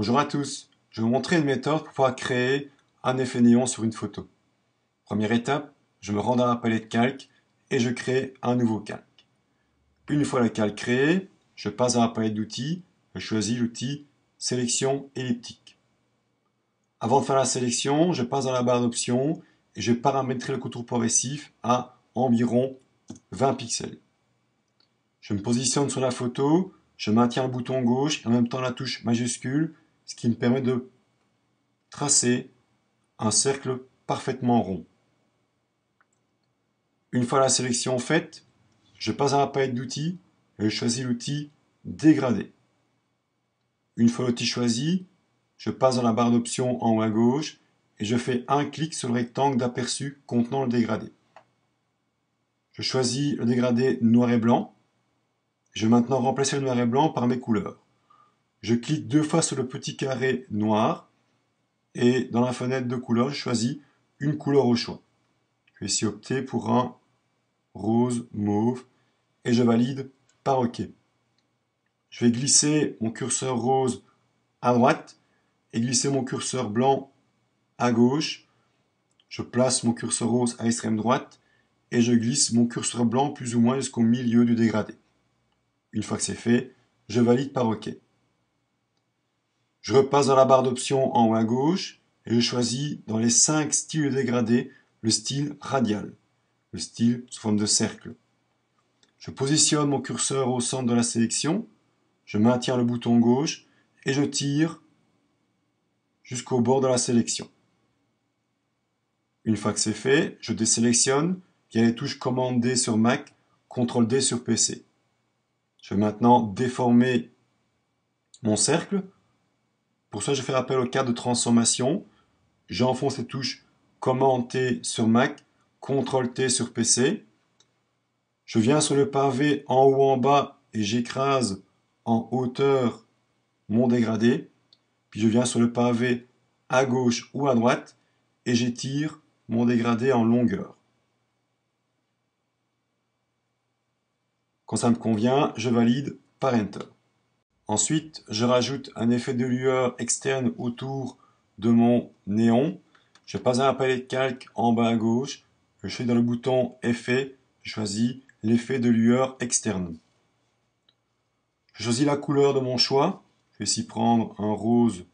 Bonjour à tous, je vais vous montrer une méthode pour pouvoir créer un effet néon sur une photo. Première étape, je me rends dans la palette calque et je crée un nouveau calque. Une fois le calque créé, je passe dans la palette d'outils, je choisis l'outil sélection elliptique. Avant de faire la sélection, je passe dans la barre d'options et je vais paramétrer le contour progressif à environ 20 pixels. Je me positionne sur la photo, je maintiens le bouton gauche et en même temps la touche majuscule, ce qui me permet de tracer un cercle parfaitement rond. Une fois la sélection faite, je passe à la palette d'outils et je choisis l'outil Dégrader. Une fois l'outil choisi, je passe dans la barre d'options en haut à gauche et je fais un clic sur le rectangle d'aperçu contenant le dégradé. Je choisis le dégradé noir et blanc. Je vais maintenant remplacer le noir et blanc par mes couleurs. Je clique deux fois sur le petit carré noir et dans la fenêtre de couleurs, je choisis une couleur au choix. Je vais ici opter pour un rose, mauve et je valide par OK. Je vais glisser mon curseur rose à droite et glisser mon curseur blanc à gauche. Je place mon curseur rose à l'extrême droite et je glisse mon curseur blanc plus ou moins jusqu'au milieu du dégradé. Une fois que c'est fait, je valide par OK. Je repasse dans la barre d'options en haut à gauche et je choisis dans les 5 styles de dégradé le style radial, le style sous forme de cercle. Je positionne mon curseur au centre de la sélection, je maintiens le bouton gauche et je tire jusqu'au bord de la sélection. Une fois que c'est fait, je désélectionne via les touches Commande D sur Mac, CTRL D sur PC. Je vais maintenant déformer mon cercle. Pour ça, je fais appel au cadre de transformation. J'enfonce les touches Commande T sur Mac, CTRL T sur PC. Je viens sur le pavé en haut en bas et j'écrase en hauteur mon dégradé. Puis je viens sur le pavé à gauche ou à droite et j'étire mon dégradé en longueur. Quand ça me convient, je valide par Enter. Ensuite, je rajoute un effet de lueur externe autour de mon néon. Je passe dans la palette calque en bas à gauche. Je suis dans le bouton Effet. Je choisis l'effet de lueur externe. Je choisis la couleur de mon choix. Je vais ici prendre un rose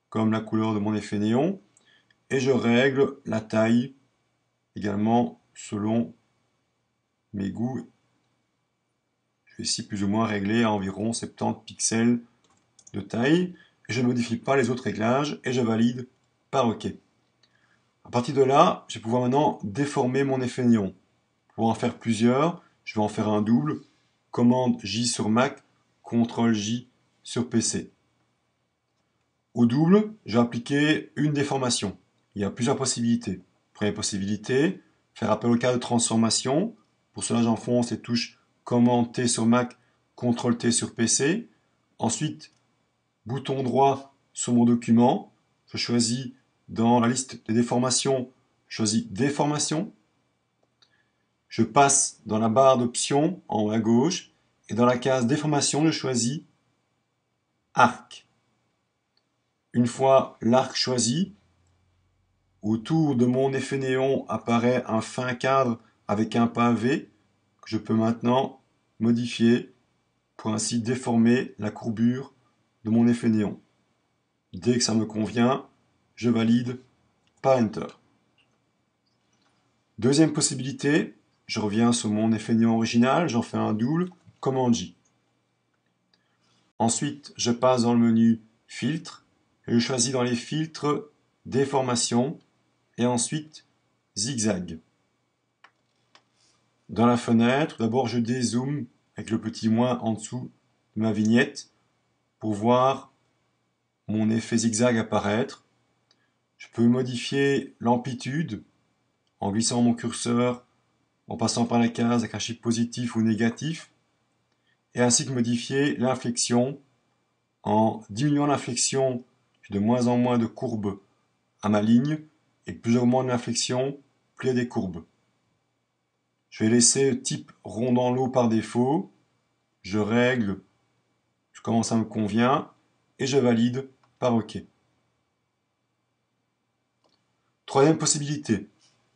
comme la couleur de mon effet néon. Et je règle la taille également selon mes goûts. Je vais ici plus ou moins régler à environ 70 pixels de taille. Et je ne modifie pas les autres réglages et je valide par OK. À partir de là, je vais pouvoir maintenant déformer mon effet néon. Pour en faire plusieurs, je vais en faire un double. Commande J sur Mac, CTRL J sur PC. Au double, je vais appliquer une déformation. Il y a plusieurs possibilités. Première possibilité, faire appel au cadre de transformation. Pour cela, j'enfonce les touches Commande T sur Mac, CTRL T sur PC. Ensuite, bouton droit sur mon document. Je choisis dans la liste des déformations, je choisis Déformation. Je passe dans la barre d'options en haut à gauche et dans la case Déformation, je choisis Arc. Une fois l'arc choisi, autour de mon effet néon apparaît un fin cadre avec un pavé que je peux maintenant modifier pour ainsi déformer la courbure de mon effet néon. Dès que ça me convient, je valide par Enter. Deuxième possibilité, je reviens sur mon effet néon original, j'en fais un double, Commande J. Ensuite, je passe dans le menu Filtre et je choisis dans les filtres Déformation et ensuite Zigzag. Dans la fenêtre, d'abord je dézoome avec le petit moins en dessous de ma vignette pour voir mon effet zigzag apparaître. Je peux modifier l'amplitude en glissant mon curseur, en passant par la case avec un chiffre positif ou négatif, et ainsi que modifier l'inflexion. En diminuant l'inflexion, j'ai de moins en moins de courbes à ma ligne, et plus j'augmente l'inflexion, plus il y a des courbes. Je vais laisser type rond dans l'eau par défaut, je règle comment ça me convient, et je valide par OK. Troisième possibilité,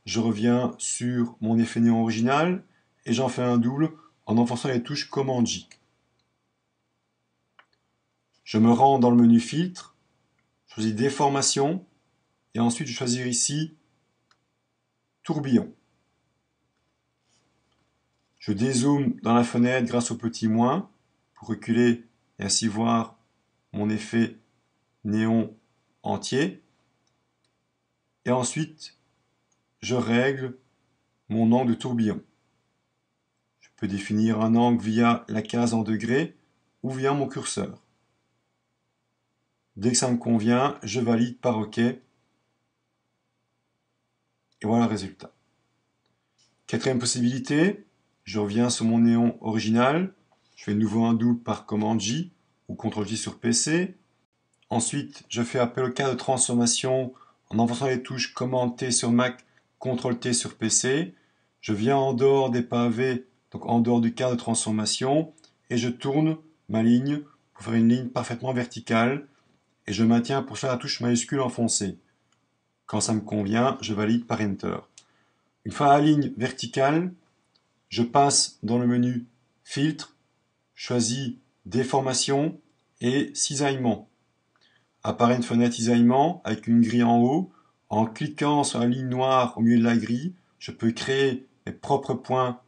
je reviens sur mon effet néon original et j'en fais un double en enfonçant les touches Command J. Je me rends dans le menu filtre, je choisis déformation et ensuite je choisis ici tourbillon. Je dézoome dans la fenêtre grâce au petit moins pour reculer et ainsi voir mon effet néon entier. Et ensuite, je règle mon angle de tourbillon. Je peux définir un angle via la case en degrés ou via mon curseur. Dès que ça me convient, je valide par OK. Et voilà le résultat. Quatrième possibilité, je reviens sur mon néon original. Je fais de nouveau un double par commande J ou CTRL J sur PC. Ensuite, je fais appel au cadre de transformation en enfonçant les touches commande T sur Mac, CTRL T sur PC. Je viens en dehors des pavés, donc en dehors du cadre de transformation, et je tourne ma ligne pour faire une ligne parfaitement verticale, et je maintiens pour ça la touche majuscule enfoncée. Quand ça me convient, je valide par Enter. Une fois la ligne verticale, je passe dans le menu Filtre, choisis Déformation et Cisaillement. Apparaît une fenêtre cisaillement avec une grille en haut. En cliquant sur la ligne noire au milieu de la grille, je peux créer mes propres points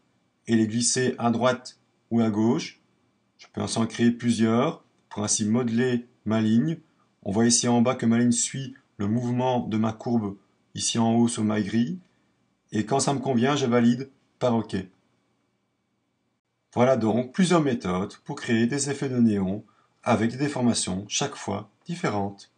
et les glisser à droite ou à gauche. Je peux ainsi en créer plusieurs pour ainsi modeler ma ligne. On voit ici en bas que ma ligne suit le mouvement de ma courbe ici en haut sur ma grille. Et quand ça me convient, je valide par OK. Voilà donc plusieurs méthodes pour créer des effets de néon avec des déformations chaque fois différentes.